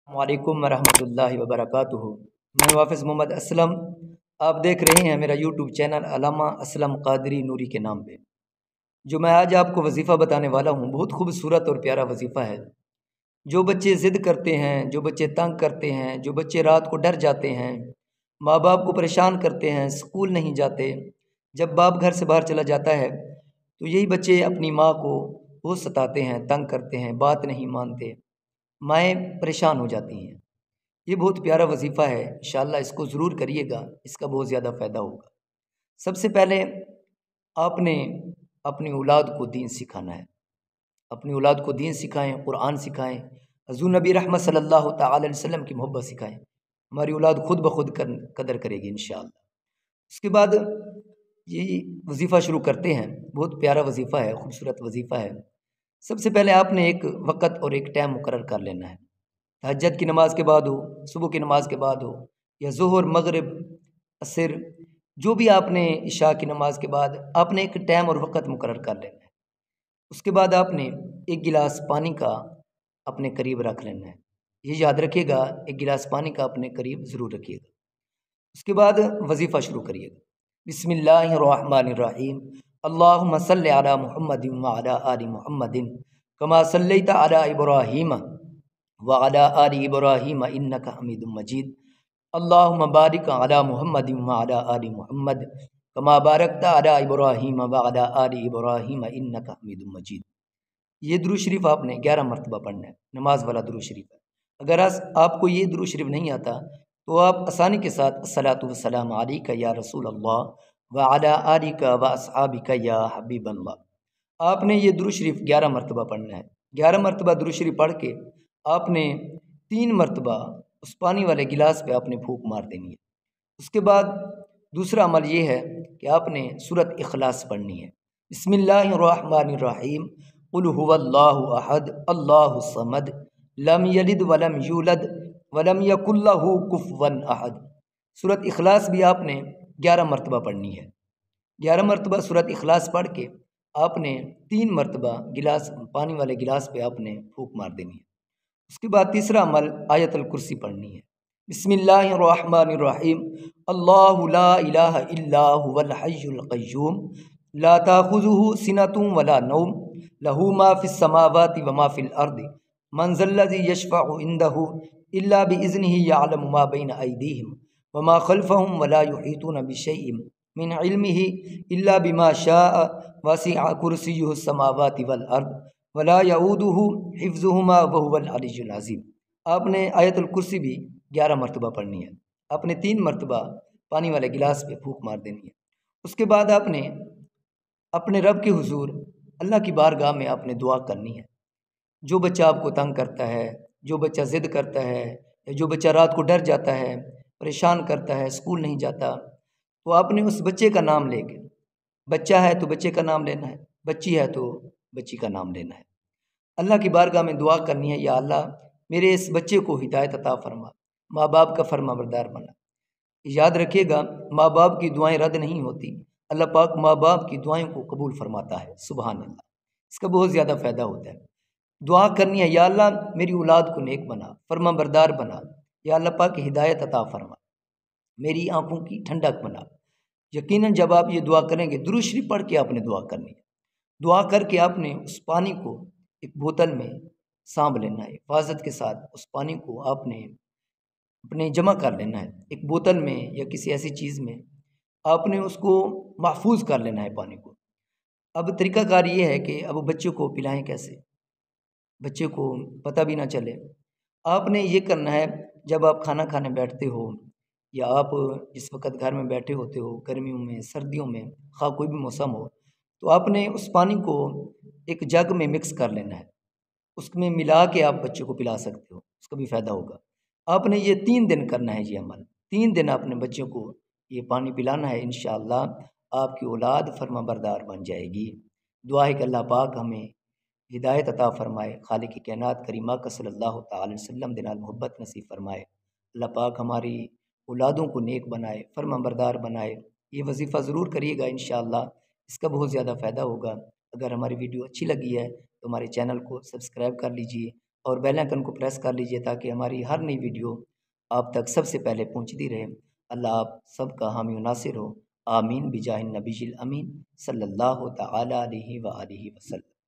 वालेकुम वरहमतुल्लाहि वबरकातुहू। मैं वाफिज़ मोहम्मद असलम। आप देख रहे हैं मेरा यूट्यूब चैनल अल्लामा असलम क़ादरी नूरी के नाम पे। जो मैं आज आपको वजीफ़ा बताने वाला हूँ बहुत खूबसूरत और प्यारा वजीफ़ा है। जो बच्चे ज़िद करते हैं, जो बच्चे तंग करते हैं, जो बच्चे रात को डर जाते हैं, माँ बाप को परेशान करते हैं, स्कूल नहीं जाते, जब बाप घर से बाहर चला जाता है तो यही बच्चे अपनी माँ को बहुत सताते हैं, तंग करते हैं, बात नहीं मानते, माएँ परेशान हो जाती हैं। ये बहुत प्यारा वजीफ़ा है, इंशाअल्लाह इसको ज़रूर करिएगा, इसका बहुत ज़्यादा फ़ायदा होगा। सबसे पहले आपने अपनी औलाद को दीन सिखाना है। अपनी औलाद को दीन सिखाएँ, कुरान सिखाएँ, हज़ूर नबी रहमत सल्लल्लाहु तआला अलैहि वसल्लम की मोहब्बत सिखाएँ। हमारी औलाद खुद ब खुद कदर करेगी इंशाअल्लाह। उसके बाद ये वजीफ़ा शुरू करते हैं। बहुत प्यारा वजीफ़ा है, खूबसूरत वजीफ़ा है। सबसे पहले आपने एक वक़्त और एक टाइम मुकर्रर कर लेना है। तहज्जुद की नमाज के बाद हो, सुबह की नमाज के बाद हो, या ज़ोहर, मगरिब, असर, जो भी आपने इशा की नमाज के बाद आपने एक टाइम और वक़्त मुकर्रर कर लेना है। उसके बाद आपने एक गिलास पानी का अपने करीब रख लेना है। ये याद रखिएगा, एक गिलास पानी का अपने करीब ज़रूर रखिएगा। उसके बाद वजीफ़ा शुरू करिएगा। बिस्मिल्लाहिर्रहमानिर्रहीम। अल्लाहुम्मा सल्लि अला मुहम्मदिन व अला आलि मुहम्मदिन कमा सल्लैता अला इब्राहीम व अला आलि इब्राहीम इन्नका हमीदुम मजीद। अल्लाहुम्मा बारिक अला मुहम्मदिन व अला आलि मुहम्मद कमा बारकता अला इब्राहीम व अला आलि इब्राहीम इन्नका हमीदुम मजीद। ये दुरूद शरीफ आपने 11 मरतबा पढ़ना है, नमाज वाला दुरूद शरीफ है। अगर आपको ये दुरूद शरीफ नहीं आता तो आप आसानी के साथ अस्सलातु वस्सलाम अलैका या रसूल अल्लाह व अला आलिका व अस्हाबिका या हबीब अल्लाह, आपने ये दुरूद शरीफ 11 मरतबा पढ़ना है। 11 मरतबा दुरूद शरीफ पढ़ के आपने 3 मरतबा उस पानी वाले गिलास पे आपने फूंक मार देनी है। उसके बाद दूसरा अमल ये है कि आपने सूरत इखलास पढ़नी है। बिस्मिल्लाहिर्रहमानिर्रहीम। कुल हुवल्लाहु अहद अल्लाहुस समद लम यलिद वलम यूलद वलम यकुल लहू कुफुवन अहद। सूरत इखलास भी आपने 11 मरतबा पढ़नी है। 11 मरतबा सूरत इखलास पढ़ के आपने 3 मरतबा गिलास पानी वाले गिलास पे आपने फूंक मार देनी है। उसके बाद तीसरा अमल आयतुल कुर्सी पढ़नी है। बिस्मिल्लाहिर्रहमानिर्रहीम। अल्लाहु ला इलाहा इल्ला हुवल हय्युल क़य्यूम ला ताख़ुज़ुहु सिनतुन वला नौम लहू मा फ़िस समावाति व मा फ़िल अर्दि मन ज़ल्लज़ी यशफ़अु इंदहु इल्ला बिइज़्निही यअलमु मा बैन अयदीहिम व मा ख़ल्फ़हुम वला युहीतूना बिशैइन मिन इल्मिही इल्ला बिमा शाअ वसिअ कुर्सियुहुस समावाति वल अर्द वला यऊदुहु हिफ्ज़ुहुमा व हुवल अलिय्युल अज़ीम। आपने आयतुल कुर्सी भी 11 मरतबा पढ़नी है। आपने 3 मरतबा पानी वाले गिलास पे फूंक मार देनी है। उसके बाद आपने अपने रब के हुजूर अल्लाह की बारगाह में आपने दुआ करनी है। जो बच्चा आपको तंग करता है, जो बच्चा ज़िद करता है, या जो बच्चा रात को डर जाता है, परेशान करता है, स्कूल नहीं जाता, तो आपने उस बच्चे का नाम लेके, बच्चा है तो बच्चे का नाम लेना है, बच्ची है तो बच्ची का नाम लेना है। अल्लाह की बारगाह में दुआ करनी है, या अल्लाह मेरे इस बच्चे को हिदायत अता फरमा, माँ बाप का फरमाबरदार बना। याद रखिएगा, माँ बाप की दुआएं रद्द नहीं होती, अल्लाह पाक माँ बाप की दुआओं को कबूल फरमाता है। सुभान अल्लाह, इसका बहुत ज़्यादा फ़ायदा होता है। दुआ करनी है, या अल्लाह मेरी औलाद को नेक बना, फरमाबरदार बना, या अल्लाह पाक हिदायत अता फरमा, मेरी आँखों की ठंडक बना। यकीनन जब आप ये दुआ करेंगे, दुरूद शरीफ पढ़ के आपने दुआ करनी है। दुआ करके आपने उस पानी को एक बोतल में सांभ लेना है, हिफाजत के साथ उस पानी को आपने अपने जमा कर लेना है एक बोतल में या किसी ऐसी चीज़ में, आपने उसको महफूज कर लेना है पानी को। अब तरीक़ाकार ये है कि अब बच्चे को पिलाएं कैसे, बच्चे को पता भी ना चले। आपने ये करना है, जब आप खाना खाने बैठते हो या आप जिस वक़्त घर में बैठे होते हो, गर्मियों में, सर्दियों में, ख़ा कोई भी मौसम हो, तो आपने उस पानी को एक जग में मिक्स कर लेना है। उसमें मिला के आप बच्चे को पिला सकते हो, उसका भी फ़ायदा होगा। आपने ये 3 दिन करना है ये अमल। 3 दिन अपने बच्चों को ये पानी पिलाना है, इंशाअल्लाह आपकी औलाद फरमाबरदार बन जाएगी। दुआ है कि अल्लाह पाक हमें हिदायत अता फ़रमाए, खालिक़ कायनात करीमा का सल्लल्लाहु तआला अलैहि वसल्लम दिनाल मोहब्बत नसीब फ़रमाए। अल्लाह पाक हमारी औलादों को नेक बनाए, फरमाबरदार बनाए। ये वजीफ़ा ज़रूर करिएगा, इंशाअल्लाह इसका बहुत ज़्यादा फ़ायदा होगा। अगर हमारी वीडियो अच्छी लगी है तो हमारे चैनल को सब्सक्राइब कर लीजिए और बेल आइकन को प्रेस कर लीजिए ताकि हमारी हर नई वीडियो आप तक सबसे पहले पहुंचती रहे। अल्लाह आप सबका हामी व नासिर हो। आमीन बिजाहिन नबीजिल अमीन सल्लल्लाहु तआला अलैहि व आलिहि वसल्लम।